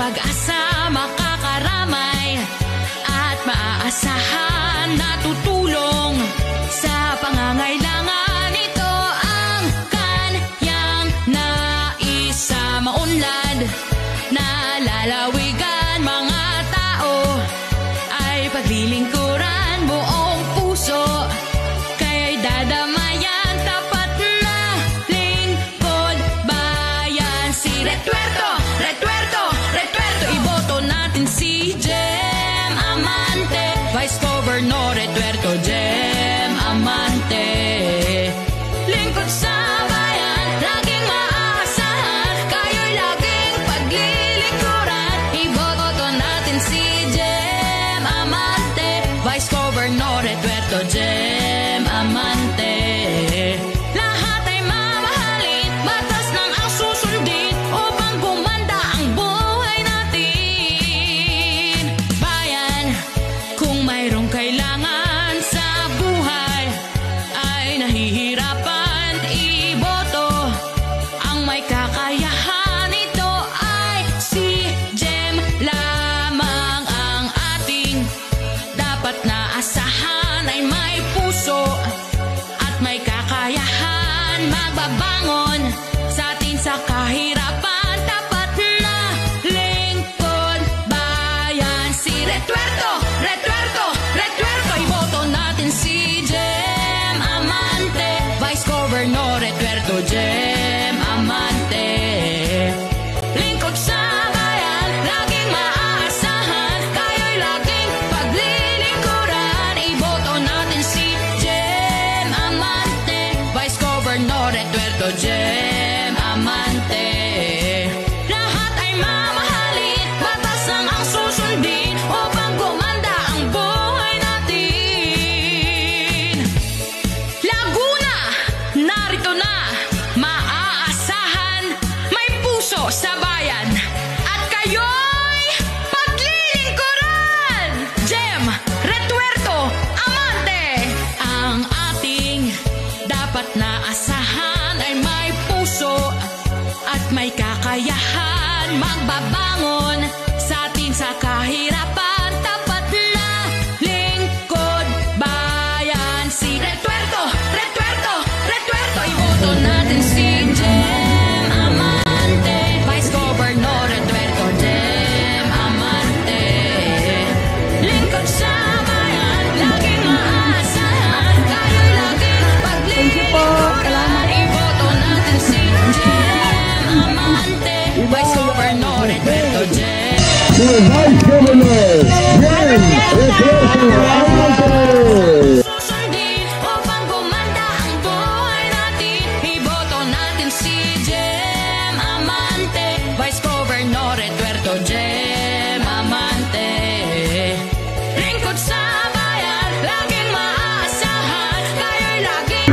pag-asa, makakaramay at maaasahan na tutulong sa pangangailangan. Ito ang kanyang nais sa maunlad na lalawigan. Mga tao ay paglilingkuran buong puso, kaya'y dadamayan tapat na lingkod bayan. Si Retuerto, Retuerto, Retuerto, iboto natin si Jem Amante, Vice Governor Retuerto Jem Amante. Lingkod sa bayan, laging maaasahan, kayo'y laging paglilingkuran. Iboto natin si Jem Amante, Vice Governor Retuerto Jem Amante. Lahat ay mamahalin, batas lang ang susundin upang gumanda ang buhay natin. Bayan, kung mayroong kailangan sa buhay ay nahihirapan, iboto ang may kakayahan. Ito ay si Jem lamang ang ating dapat na asahan, ay may puso at may kakayahan, magbabangon sa atin sa kahirapan, tapat na lingkod bayan. Si Retuerto, Retuerto, Retuerto, iboto natin si Jem Amante, Vice Governor Retuerto Jem Amante. Lingkod sa bayan, laging maaasahan, kayo'y laging paglilingkuran. Iboto natin si Jem Amante, Vice Governor Retuerto Jem Amante. Lahat ay mamahalin, batas lang ang susundin upang gumanda ang buhay natin. Laguna, narito na, maaasahan, may puso sa bayan, at kayo'y paglilingkuran. Jem Retuerto Amante, ang ating dapat na asahan ay may puso at may kakayahan, magbabangon sa atin sa kahirapan, tapat na lingkod bayan. Si Retuerto, Retuerto, Retuerto, iboto natin si Jem Amante, Vice Governor Retuerto Jem Amante. Lingkod sa bayan, laging maaasahan, kayo'y laging paglilingkuran. Iboto natin si Jem Amante, Vice Governor Retuerto Jem. Vice Governor Jem Retuerto Amante. Susundin upang gumanda ang buhay natin. Iboto natin si Jem Amante, Vice Governor Retuerto Jem Amante. Lingkod sa bayan, laging maaasahan, kayo'y laging